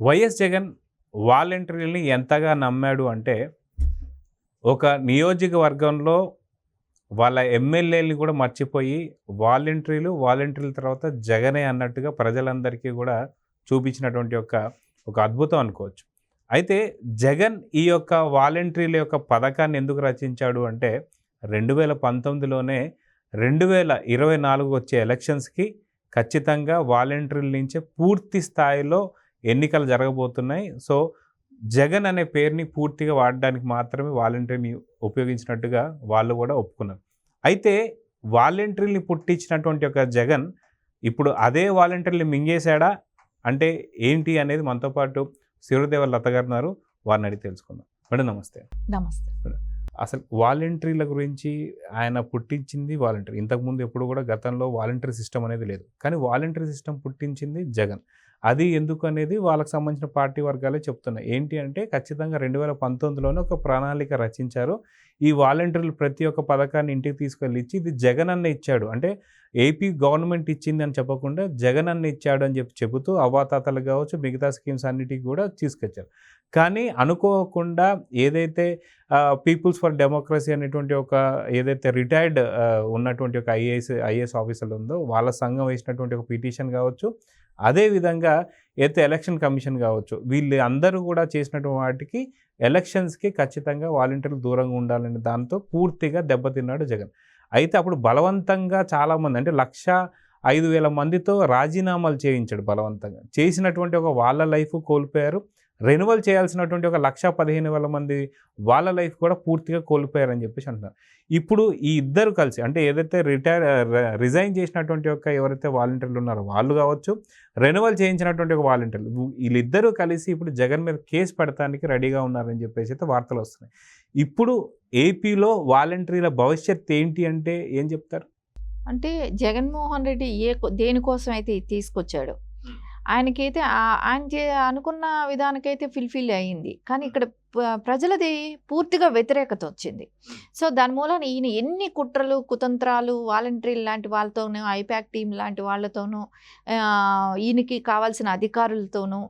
YS Jagan వాలంటీర్‌ని ఎంతగా నమ్మాడు అంటే, ఒక నియోజకవర్గంలో వాళ్ళ ఎమ్మెల్యేలని కూడా మర్చిపోయి వాలంటీర్ల తర్వాత జగనే అన్నట్టుగా ప్రజలందరికీ కూడా చూపించినటువంటి ఒక అద్భుతం అనుకోవచ్చు. అయితే జగన్ ఈ యొక్క వాలంటీర్ల యొక్క పథకాన్ని ఎందుకు రచించాడు అంటే 2019లోనే 2024 వచ్చే ఎలక్షన్స్‌కి ఖచ్చితంగా వాలంటీర్ల నుంచే పూర్తి స్థాయిలో ఎన్నికలు జరగబోతున్నాయి. సో జగన్ అనే పేరుని పూర్తిగా వాడడానికి మాత్రమే వాలంటీర్‌ని ఉపయోగించినట్టుగా వాళ్ళు కూడా ఒప్పుకున్నారు. అయితే వాలంటీర్‌ని పుట్టించినటువంటి ఒక జగన్ ఇప్పుడు అదే వాలంటీర్‌ని మింగేశాడా? అంటే ఏంటి అనేది మనతో పాటు శివదేవ లత గారు ఉన్నారు. వారిని అడిగి తెలుసుకుందాం. మేడం నమస్తే. నమస్తే. అసలు వాలంటీర్ల గురించి ఆయన పుట్టించింది వాలంటీర్. ఇంతకుముందు ఎప్పుడు కూడా గతంలో వాలంటీర్ సిస్టమ్ అనేది లేదు. కానీ వాలంటీర్ సిస్టమ్ పుట్టించింది జగన్. అది ఎందుకు అనేది వాళ్ళకి సంబంధించిన పార్టీ వర్గాలే చెప్తున్నాయి. ఏంటి అంటే ఖచ్చితంగా 2019లోనే ఒక ప్రణాళిక రచించారు. ఈ వాలంటీర్లు ప్రతి ఒక్క పథకాన్ని ఇంటికి తీసుకెళ్ళి ఇచ్చి ఇది జగన్ అన్న ఇచ్చాడు. అంటే ఏపీ గవర్నమెంట్ ఇచ్చింది అని చెప్పకుండా జగన్ అన్న ఇచ్చాడు అని చెబుతూ అవాతాతలు కావచ్చు మిగతా స్కీమ్స్ అన్నిటికీ కూడా తీసుకొచ్చారు. కానీ అనుకోకుండా ఏదైతే పీపుల్స్ ఫర్ డెమోక్రసీ అనేటువంటి ఒక ఏదైతే రిటైర్డ్ ఉన్నటువంటి ఒక ఐఏఎస్ ఆఫీసర్లు ఉందో వాళ్ళ సంఘం వేసినటువంటి ఒక పిటిషన్ కావచ్చు, అదేవిధంగా అయితే ఎలక్షన్ కమిషన్ కావచ్చు, వీళ్ళు అందరూ కూడా చేసినటువంటి వాటికి ఎలక్షన్స్కి ఖచ్చితంగా వాలంటీర్లు దూరంగా ఉండాలనే దాంతో పూర్తిగా దెబ్బతిన్నాడు జగన్. అయితే అప్పుడు బలవంతంగా చాలామంది అంటే 1,05,000 మందితో రాజీనామాలు చేయించాడు బలవంతంగా. చేసినటువంటి ఒక వాళ్ళ లైఫ్ కోల్పోయారు. రెన్యువల్ చేయాల్సినటువంటి ఒక 1,15,000 మంది వాళ్ళ లైఫ్ కూడా పూర్తిగా కోల్పోయారని చెప్పేసి అంటున్నారు. ఇప్పుడు ఈ ఇద్దరు కలిసి అంటే ఏదైతే రిజైన్ చేసినటువంటి ఒక ఎవరైతే వాలంటీర్లు ఉన్నారో వాళ్ళు కావచ్చు, రెన్యువల్ చేయించినటువంటి ఒక వాలంటీర్లు వీళ్ళిద్దరూ కలిసి ఇప్పుడు జగన్ మీద కేసు పెడతానికి రెడీగా ఉన్నారని చెప్పేసి అయితే వార్తలు వస్తున్నాయి. ఇప్పుడు ఏపీలో వాలంటీర్ల భవిష్యత్ ఏంటి అంటే ఏం చెప్తారు? అంటే జగన్మోహన్ రెడ్డి దేనికోసం అయితే తీసుకొచ్చాడు ఆయనకైతే ఆయన అనుకున్న విధానికైతే ఫుల్ఫిల్ అయ్యింది. కానీ ఇక్కడ ప్రజలది పూర్తిగా వ్యతిరేకత వచ్చింది. సో దాని మూలన ఈయన ఎన్ని కుట్రలు కుతంత్రాలు వాలంటీర్లు లాంటి వాళ్ళతోనూ ఐపాక్ టీం లాంటి వాళ్ళతోనూ ఈయనకి కావాల్సిన అధికారులతోనూ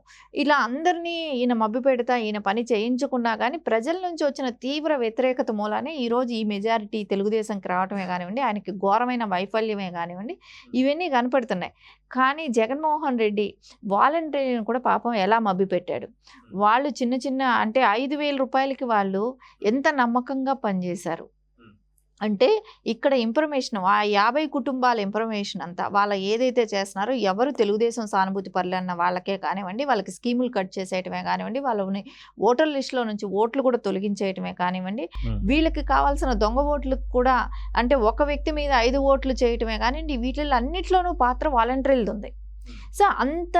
ఇలా అందరినీ ఈయన మభ్యపెడతా ఈయన పని చేయించకుండా కానీ ప్రజల నుంచి వచ్చిన తీవ్ర వ్యతిరేకత మూలానే ఈరోజు ఈ మెజారిటీ తెలుగుదేశంకి రావటమే కానివ్వండి, ఆయనకి ఘోరమైన వైఫల్యమే కానివ్వండి, ఇవన్నీ కనపడుతున్నాయి. కానీ జగన్మోహన్ రెడ్డి వాలంటీర్లను కూడా పాపం ఎలా మభ్యపెట్టాడు. వాళ్ళు చిన్న చిన్న అంటే 5,000 రూపాయలకి వాళ్ళు ఎంత నమ్మకంగా పనిచేశారు అంటే ఇక్కడ ఇన్ఫర్మేషన్ 50 కుటుంబాల ఇన్ఫర్మేషన్ అంతా వాళ్ళ ఏదైతే చేస్తున్నారో ఎవరు తెలుగుదేశం సానుభూతి పరులు అన్న వాళ్ళకే కానివ్వండి, వాళ్ళకి స్కీములు కట్ చేసేయటమే కానివ్వండి, వాళ్ళని ఓటర్ లిస్టులో నుంచి ఓట్లు కూడా తొలగించేయటమే కానివ్వండి, వీళ్ళకి కావాల్సిన దొంగ ఓట్లకు కూడా అంటే ఒక వ్యక్తి మీద 5 ఓట్లు చేయటమే కానివ్వండి, వీటిల్లో అన్నిట్లోనూ పాత్ర వాలంటీర్లది ఉంది. సో అంత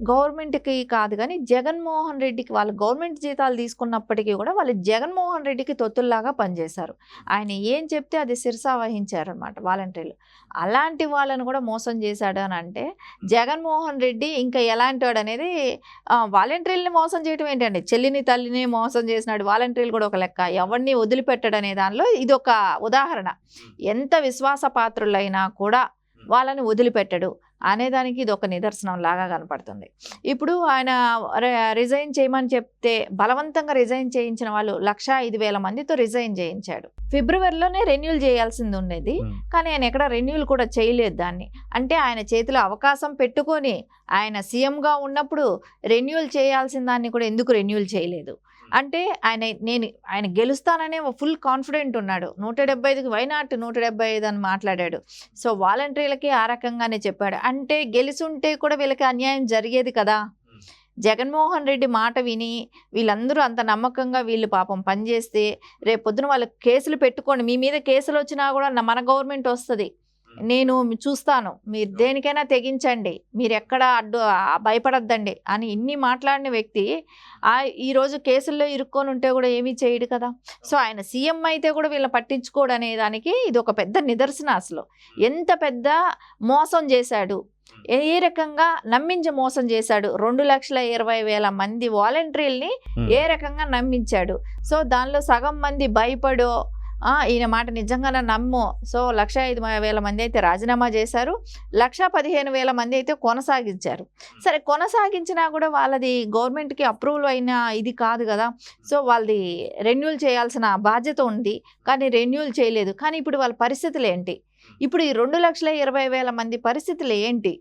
గవర్నమెంట్కి కాదు కానీ జగన్మోహన్ రెడ్డికి వాళ్ళు గవర్నమెంట్ జీతాలు తీసుకున్నప్పటికీ కూడా వాళ్ళు జగన్మోహన్ రెడ్డికి తొత్తుల్లాగా పనిచేశారు. ఆయన ఏం చెప్తే అది శిరసా వహించారనమాట వాలంటీర్లు. అలాంటి వాళ్ళను కూడా మోసం చేశాడు అని అంటే జగన్మోహన్ రెడ్డి ఇంకా ఎలాంటి వాడు అనేది వాలంటీర్లని మోసం చేయడం ఏంటండి, చెల్లిని తల్లిని మోసం చేసినాడు. వాలంటీర్లు కూడా ఒక లెక్క, ఎవరిని వదిలిపెట్టడం అనే దానిలో ఇది ఒక ఉదాహరణ. ఎంత విశ్వాసపాత్రులైనా కూడా వాళ్ళని వదిలిపెట్టడు అనేదానికి ఇది ఒక నిదర్శనం లాగా కనపడుతుంది. ఇప్పుడు ఆయన రిజైన్ చేయమని చెప్తే బలవంతంగా రిజైన్ చేయించిన వాళ్ళు 1,05,000 మందితో రిజైన్ చేయించాడు. ఫిబ్రవరిలోనే రెన్యూల్ చేయాల్సింది ఉండేది, కానీ ఆయన ఎక్కడ రెన్యూల్ కూడా చేయలేదు దాన్ని. అంటే ఆయన చేతిలో అవకాశం పెట్టుకొని ఆయన సీఎంగా ఉన్నప్పుడు రెన్యూల్ చేయాల్సిన దాన్ని కూడా ఎందుకు రెన్యూల్ చేయలేదు అంటే ఆయన గెలుస్తాననే ఫుల్ కాన్ఫిడెంట్ ఉన్నాడు. 175కి వైనాట్ 175 అని మాట్లాడాడు. సో వాలంటీర్లకి ఆ రకంగానే చెప్పాడు. అంటే గెలిచుంటే కూడా వీళ్ళకి అన్యాయం జరిగేది కదా. జగన్మోహన్ రెడ్డి మాట విని వీళ్ళందరూ అంత నమ్మకంగా వీళ్ళు పాపం పనిచేస్తే రేపొద్దున వాళ్ళకి కేసులు పెట్టుకోండి, మీ మీద కేసులు వచ్చినా కూడా మన గవర్నమెంట్ వస్తుంది, నేను చూస్తాను, మీరు దేనికైనా తెగించండి, మీరు ఎక్కడ భయపడద్దండి అని ఇన్ని మాట్లాడిన వ్యక్తి ఈరోజు కేసుల్లో ఇరుక్కొని ఉంటే కూడా ఏమీ చేయడు కదా. సో ఆయన సీఎం అయితే కూడా వీళ్ళని పట్టించుకోడు అనే దానికి ఇది ఒక పెద్ద నిదర్శనం. అసలు ఎంత పెద్ద మోసం చేశాడు, ఏ రకంగా నమ్మించి మోసం చేశాడు. 2,20,000 మంది వాలంటీర్లని ఏ రకంగా నమ్మించాడు. సో దానిలో సగం మంది భయపడో ఈయన మాట నిజంగానే నమ్ము. సో 1,05,000 మంది అయితే రాజీనామా చేశారు, 1,15,000 మంది అయితే కొనసాగించారు. సరే కొనసాగించినా కూడా వాళ్ళది గవర్నమెంట్కి అప్రూవల్ అయిన ఇది కాదు కదా. సో వాళ్ళది రెన్యూల్ చేయాల్సిన బాధ్యత ఉంది, కానీ రెన్యూల్ చేయలేదు. కానీ ఇప్పుడు వాళ్ళ పరిస్థితులు ఏంటి? ఇప్పుడు ఈ 2,20,000 మంది పరిస్థితులు ఏంటి?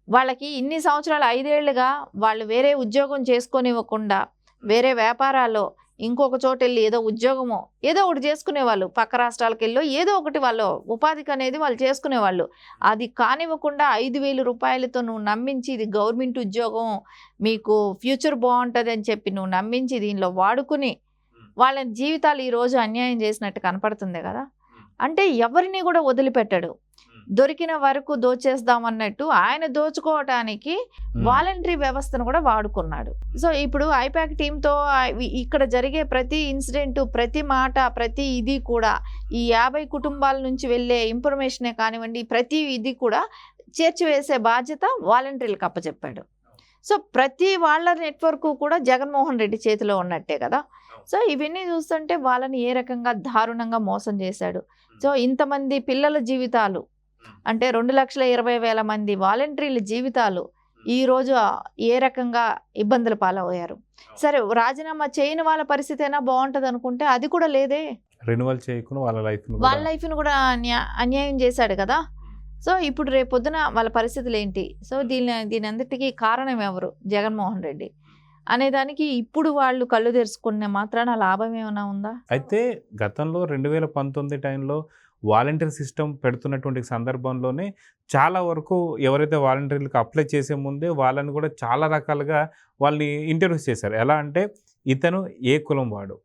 వాళ్ళకి ఇన్ని సంవత్సరాలు 5 ఏళ్లుగా వాళ్ళు వేరే ఉద్యోగం చేసుకొనివ్వకుండా వేరే వ్యాపారాల్లో ఇంకొక చోట వెళ్ళి ఏదో ఉద్యోగమో ఏదో ఒకటి చేసుకునేవాళ్ళు, పక్క రాష్ట్రాలకు వెళ్ళో ఏదో ఒకటి వాళ్ళు ఉపాధికి అనేది వాళ్ళు చేసుకునేవాళ్ళు. అది కానివ్వకుండా 5,000 రూపాయలతో నువ్వు నమ్మించి ఇది గవర్నమెంట్ ఉద్యోగం, మీకు ఫ్యూచర్ బాగుంటుంది అని చెప్పి నువ్వు నమ్మించి దీనిలో వాడుకుని వాళ్ళ జీవితాలు ఈరోజు అన్యాయం చేసినట్టు కనపడుతుంది కదా. అంటే ఎవరిని కూడా వదిలిపెట్టాడు, దొరికిన వరకు దోచేద్దామన్నట్టు ఆయన దోచుకోవటానికి వాలంటరీ వ్యవస్థను కూడా వాడుకున్నాడు. సో ఇప్పుడు ఐపాక్ టీంతో ఇక్కడ జరిగే ప్రతి ఇన్సిడెంట్, ప్రతి మాట, ప్రతి ఇది కూడా ఈ 50 కుటుంబాల నుంచి వెళ్ళే ఇన్ఫర్మేషనే కానివ్వండి, ప్రతి ఇది కూడా చేర్చివేసే బాధ్యత వాలంటీర్లకు అప్పచెప్పాడు. సో ప్రతి వాళ్ళ నెట్వర్క్ కూడా జగన్మోహన్ రెడ్డి చేతిలో ఉన్నట్టే కదా. సో ఇవన్నీ చూస్తుంటే వాళ్ళని ఏ రకంగా దారుణంగా మోసం చేశాడు. సో ఇంతమంది పిల్లల జీవితాలు అంటే 2,20,000 మంది వాలంటీర్ల జీవితాలు ఈరోజు ఏ రకంగా ఇబ్బందులు పాలయ్యారు. సరే రాజీనామా చేయని వాళ్ళ పరిస్థితి అయినా బాగుంటుంది అనుకుంటే అది కూడా లేదే. రెన్యువల్ చేయకుండా వాళ్ళ లైఫ్ను కూడా అన్యాయం చేశాడు కదా. సో ఇప్పుడు రేపొద్దున వాళ్ళ పరిస్థితులు ఏంటి? సో దీని అంతటికీ కారణం ఎవరు? జగన్మోహన్ రెడ్డి అనేదానికి ఇప్పుడు వాళ్ళు కళ్ళు తెరుచుకునే మాత్రాన లాభం ఏమైనా ఉందా? అయితే గతంలో 2019 టైంలో వాలంటీర్ సిస్టమ్ పెడుతున్నటువంటి సందర్భంలోనే చాలా వరకు ఎవరైతే వాలంటీర్లకు అప్లై చేసే ముందే వాళ్ళని కూడా చాలా రకాలుగా వాళ్ళని ఇంటర్వ్యూస్ చేశారు. ఎలా అంటే ఇతను ఏ కులం వాడు,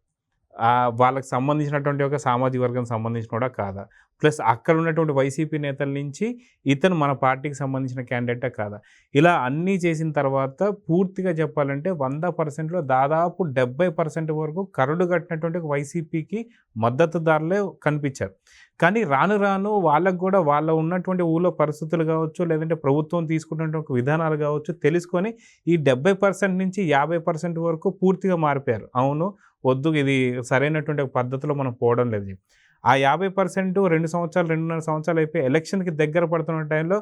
వాళ్ళకి సంబంధించినటువంటి ఒక సామాజిక వర్గం సంబంధించిన కూడా కాదా, ప్లస్ అక్కడ ఉన్నటువంటి వైసీపీ నేతల నుంచి ఇతను మన పార్టీకి సంబంధించిన క్యాండిడేటా కాదా, ఇలా అన్నీ చేసిన తర్వాత పూర్తిగా చెప్పాలంటే 100%లో దాదాపు 70% వరకు కరడు కట్టినటువంటి వైసీపీకి మద్దతుదారులే కనిపించారు. కానీ రాను రాను వాళ్ళకు కూడా వాళ్ళ ఉన్నటువంటి ఊళ్ళో పరిస్థితులు కావచ్చు, లేదంటే ప్రభుత్వం తీసుకున్నటువంటి విధానాలు కావచ్చు తెలుసుకొని ఈ 70% నుంచి 50% వరకు పూర్తిగా మారిపోయారు. అవును వద్దు, ఇది సరైనటువంటి పద్ధతిలో మనం పోవడం లేదు. ఆ 50% 2 సంవత్సరాలు 2.5 సంవత్సరాలు అయిపోయి ఎలక్షన్కి దగ్గర పడుతున్న టైంలో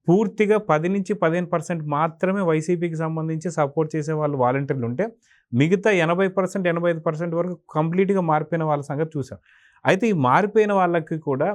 పూర్తిగా 10 నుంచి 15% మాత్రమే వైసీపీకి సంబంధించి సపోర్ట్ చేసే వాళ్ళు వాలంటీర్లు ఉంటే మిగతా 80% 85% వరకు కంప్లీట్గా మారిపోయిన వాళ్ళ సంగతి చూసాం. అయితే ఈ మారిపోయిన వాళ్ళకి కూడా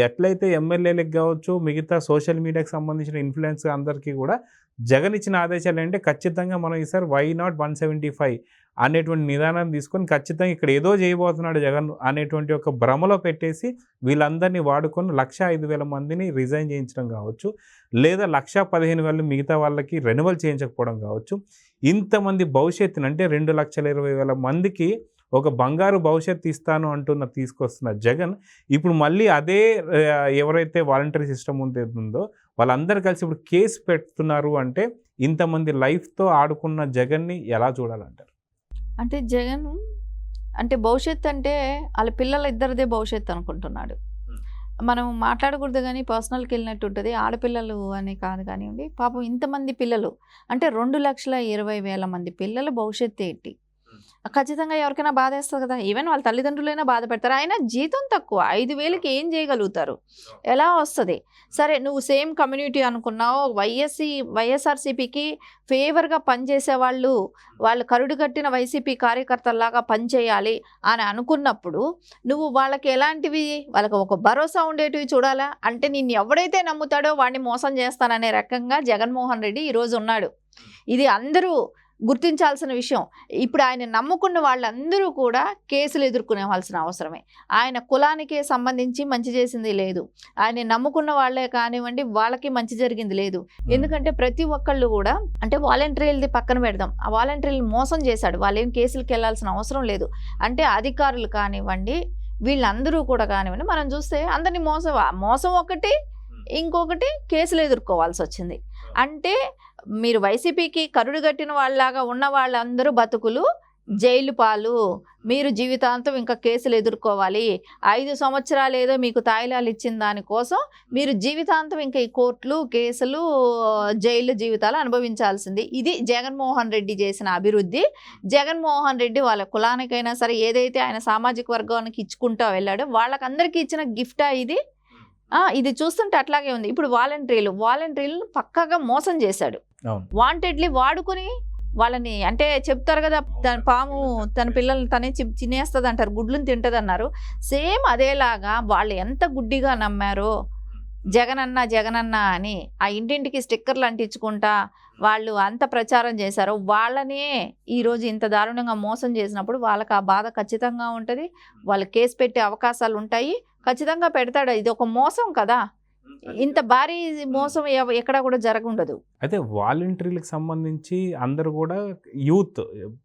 ఎట్లయితే ఎమ్మెల్యేలకు కావచ్చు, మిగతా సోషల్ మీడియాకి సంబంధించిన ఇన్ఫ్లుయెన్స్ అందరికీ కూడా జగన్ ఇచ్చిన ఆదేశాలు ఏంటంటే ఖచ్చితంగా మనం ఈసారి వై నాట్ 175 అనేటువంటి నిదానం తీసుకొని ఖచ్చితంగా ఇక్కడ ఏదో చేయబోతున్నాడు జగన్ అనేటువంటి ఒక భ్రమలో పెట్టేసి వీళ్ళందరినీ వాడుకొని 1,05,000 మందిని రిజైన్ చేయించడం కావచ్చు, లేదా 1,15,000 మిగతా వాళ్ళకి రెన్యువల్ చేయించకపోవడం కావచ్చు. ఇంతమంది భవిష్యత్తుని అంటే 2,20,000 మందికి ఒక బంగారు భవిష్యత్తు ఇస్తాను తీసుకొస్తున్న జగన్ ఇప్పుడు మళ్ళీ అదే ఎవరైతే వాలంటరీ సిస్టమ్ ఉందో వాళ్ళందరూ కలిసి ఇప్పుడు కేసు పెడుతున్నారు. అంటే ఇంతమంది లైఫ్తో ఆడుకున్న జగన్ని ఎలా చూడాలంటారు? అంటే జగన్ అంటే భవిష్యత్తు అంటే వాళ్ళ పిల్లల ఇద్దరిదే భవిష్యత్తు అనుకుంటున్నాడు. మనం మాట్లాడకూడదు కానీ పర్సనల్కి వెళ్ళినట్టు ఉంటుంది. ఆడపిల్లలు అని కాదు కానివ్వండి, పాపం ఇంతమంది పిల్లలు అంటే 2,20,000 మంది పిల్లల భవిష్యత్తు ఏంటి? ఖచ్చితంగా ఎవరికైనా బాధ వేస్తుంది కదా. ఈవెన్ వాళ్ళ తల్లిదండ్రులైనా బాధ పెడతారు. అయినా జీతం తక్కువ, 5,000కి ఏం చేయగలుగుతారు? ఎలా వస్తుంది? సరే నువ్వు సేమ్ కమ్యూనిటీ అనుకున్నావు, వైఎస్ఆర్సీపీకి ఫేవర్గా పనిచేసే వాళ్ళు కరుడు కట్టిన వైసీపీ కార్యకర్తల్లాగా పనిచేయాలి అని అనుకున్నప్పుడు నువ్వు వాళ్ళకి ఎలాంటివి, వాళ్ళకి ఒక భరోసా ఉండేటివి చూడాలా? అంటే నిన్ను ఎవడైతే నమ్ముతాడో వాడిని మోసం చేస్తాననే రకంగా జగన్మోహన్ రెడ్డి ఈరోజు ఉన్నాడు. ఇది అందరూ గుర్తించాల్సిన విషయం. ఇప్పుడు ఆయన నమ్ముకున్న వాళ్ళందరూ కూడా కేసులు ఎదుర్కొనేవాల్సిన అవసరమే. ఆయన కులానికే సంబంధించి మంచి చేసింది లేదు, ఆయన నమ్ముకున్న వాళ్ళే కానివ్వండి వాళ్ళకి మంచి జరిగింది లేదు. ఎందుకంటే ప్రతి ఒక్కళ్ళు కూడా అంటే వాలంటీర్లది పక్కన పెడదాం, ఆ వాలంటీర్లు మోసం చేశాడు, వాళ్ళేం కేసులకు వెళ్ళాల్సిన అవసరం లేదు. అంటే అధికారులు కానివ్వండి వీళ్ళందరూ కూడా కానివ్వండి మనం చూస్తే అందరినీ మోసం ఒకటి, ఇంకొకటి కేసులు ఎదుర్కోవాల్సి వచ్చింది. అంటే మీరు వైసీపీకి కరుడు కట్టిన వాళ్ళలాగా ఉన్న వాళ్ళందరూ బతుకులు జైలు పాలు, మీరు జీవితాంతం ఇంకా కేసులు ఎదుర్కోవాలి, 5 సంవత్సరాలు ఏదో మీకు తాయిలాలు ఇచ్చిన దానికోసం మీరు జీవితాంతం ఇంకా ఈ కోర్టులు కేసులు జైలు జీవితాలు అనుభవించాల్సింది. ఇది జగన్మోహన్ రెడ్డి చేసిన అభివృద్ధి. జగన్మోహన్ రెడ్డి వాళ్ళ కులానికైనా సరే ఏదైతే ఆయన సామాజిక వర్గానికి ఇచ్చుకుంటూ వెళ్ళాడో వాళ్ళకందరికీ ఇచ్చిన గిఫ్టా ఇది? ఇది చూస్తుంటే అట్లాగే ఉంది. ఇప్పుడు వాలంటీర్లను పక్కాగా మోసం చేశాడు. వాంటెడ్లీ వాడుకొని వాళ్ళని, అంటే చెప్తారు కదా, తన పాము తన పిల్లల్ని తనే తినేస్తుంది అంటారు, గుడ్లను తింటుంది అన్నారు. సేమ్ అదేలాగా వాళ్ళు ఎంత గుడ్డిగా నమ్మారో జగనన్న అని ఆ ఇంటింటికి స్టిక్కర్లు అంటించుకుంటా వాళ్ళు అంత ప్రచారం చేశారో వాళ్ళనే ఈరోజు ఇంత దారుణంగా మోసం చేసినప్పుడు వాళ్ళకి ఆ బాధ ఖచ్చితంగా ఉంటుంది. వాళ్ళు కేసు పెట్టే అవకాశాలు ఉంటాయి, ఖచ్చితంగా పెడతాడు. ఇది ఒక మోసం కదా, ఇంత భారీ మోసం ఎక్కడా కూడా జరగundదు. అయితే వాలంటీర్లకు సంబంధించి అందరూ కూడా యూత్,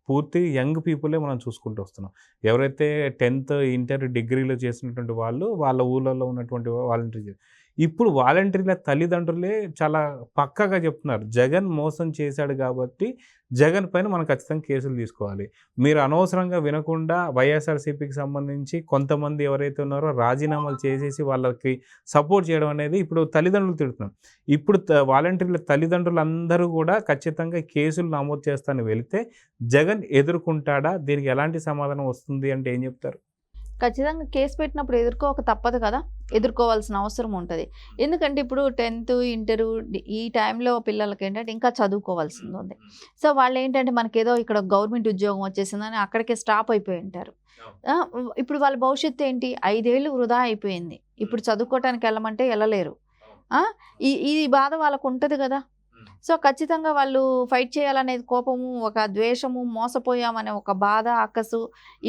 పూర్తి యంగ్ పీపులే మనం చూసుకుంటూ వస్తున్నాం. ఎవరైతే 10th ఇంటర్ డిగ్రీలు చేసినటువంటి వాళ్ళు వాళ్ళ ఊళ్ళలో ఉన్నటువంటి వాలంటీర్. ఇప్పుడు వాలంటీర్ల తల్లిదండ్రులే చాలా పక్కాగా చెప్తున్నారు, జగన్ మోసం చేశాడు కాబట్టి జగన్ పైన మనం ఖచ్చితంగా కేసులు తీసుకోవాలి. మీరు అనవసరంగా వినకుండా వైఎస్ఆర్సీపీకి సంబంధించి కొంతమంది ఎవరైతే ఉన్నారో రాజీనామాలు చేసేసి వాళ్ళకి సపోర్ట్ చేయడం అనేది ఇప్పుడు తల్లిదండ్రులు తిడుతున్నారు. ఇప్పుడు వాలంటీర్ల తల్లిదండ్రులు అందరూ కూడా ఖచ్చితంగా కేసులు నమోదు చేస్తాను వెళితే జగన్ ఎదుర్కొంటాడా, దీనికి ఎలాంటి సమాధానం వస్తుంది అంటే ఏం చెప్తారు? ఖచ్చితంగా కేసు పెట్టినప్పుడు ఎదుర్కోక తప్పదు కదా, ఎదుర్కోవాల్సిన అవసరం ఉంటుంది. ఎందుకంటే ఇప్పుడు 10th ఇంటరు ఈ టైంలో పిల్లలకి ఏంటంటే ఇంకా చదువుకోవాల్సింది ఉంది. సో వాళ్ళు ఏంటంటే మనకేదో ఇక్కడ గవర్నమెంట్ ఉద్యోగం వచ్చేసిందని అక్కడికే స్టాప్ అయిపోయి ఉంటారు. ఇప్పుడు వాళ్ళ భవిష్యత్తు ఏంటి? 5 ఏళ్ళు వృధా అయిపోయింది. ఇప్పుడు చదువుకోవటానికి వెళ్ళమంటే వెళ్ళలేరు. ఈ బాధ వాళ్ళకు ఉంటుంది కదా. సో ఖచ్చితంగా వాళ్ళు ఫైట్ చేయాలనేది కోపము, ఒక ద్వేషము, మోసపోయామనే ఒక బాధ, అక్కసు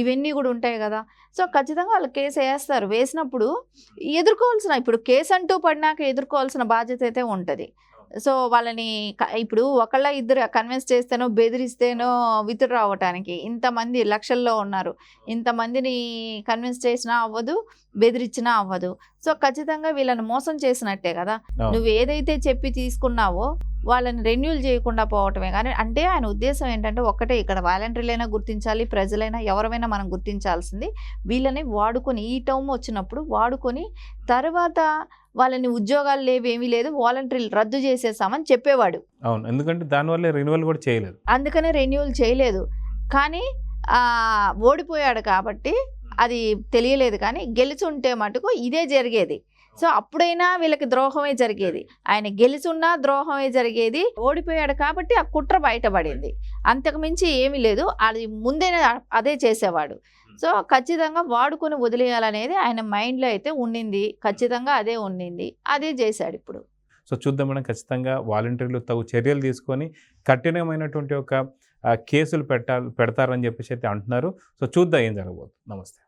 ఇవన్నీ కూడా ఉంటాయి కదా. సో ఖచ్చితంగా వాళ్ళు కేసు వేస్తారు. వేసినప్పుడు ఎదుర్కోవాల్సిన, ఇప్పుడు కేసు అంటూ పడినాక ఎదుర్కోవాల్సిన బాధ్యత అయితే ఉంటుంది. సో వాళ్ళని ఇప్పుడు ఒకళ్ళ ఇద్దరు కన్విన్స్ చేస్తేనో బెదిరిస్తేనో విత్డ్రా అవ్వటానికి ఇంతమంది లక్షల్లో ఉన్నారు, ఇంతమందిని కన్విన్స్ చేసినా అవ్వదు, బెదిరించినా అవ్వదు. సో ఖచ్చితంగా వీళ్ళని మోసం చేసినట్టే కదా. నువ్వు ఏదైతే చెప్పి తీసుకున్నావో వాళ్ళని రెన్యూల్ చేయకుండా పోవటమే. కానీ అంటే ఆయన ఉద్దేశం ఏంటంటే ఒక్కటే, ఇక్కడ వాలంటీర్లైనా గుర్తించాలి, ప్రజలైనా ఎవరైనా మనం గుర్తించాల్సింది వీళ్ళని వాడుకొని, ఈ టర్మ్ వచ్చినప్పుడు వాడుకొని తర్వాత వాళ్ళని ఉద్యోగాలు లేవు, ఏమీ లేదు, వాలంటీర్లు రద్దు చేసేసామని చెప్పేవాడు. అవును, ఎందుకంటే దానివల్ల రెన్యువల్ కూడా చేయలేదు, అందుకనే రెన్యువల్ చేయలేదు. కానీ ఓడిపోయాడు కాబట్టి అది తెలియలేదు. కానీ గెలిచుంటే మటుకు ఇదే జరిగేది. సో అప్పుడైనా వీళ్ళకి ద్రోహమే జరిగేది. ఆయన గెలిచున్నా ద్రోహమే జరిగేది. ఓడిపోయాడు కాబట్టి ఆ కుట్ర బయటపడింది, అంతకుమించి ఏమీ లేదు. అది ముందే అదే చేసేవాడు. సో ఖచ్చితంగా వాడుకొని వదిలేయాలనేది ఆయన మైండ్లో అయితే ఉండింది. ఖచ్చితంగా అదే ఉండింది, అదే చేశాడు ఇప్పుడు. సో చూద్దాం మేడం, ఖచ్చితంగా వాలంటీర్లు తగు చర్యలు తీసుకొని కఠినమైనటువంటి ఒక కేసులు పెడతారని చెప్పేసి అయితే అంటున్నారు. సో చూద్దాం ఏం జరగబోతుంది. నమస్తే.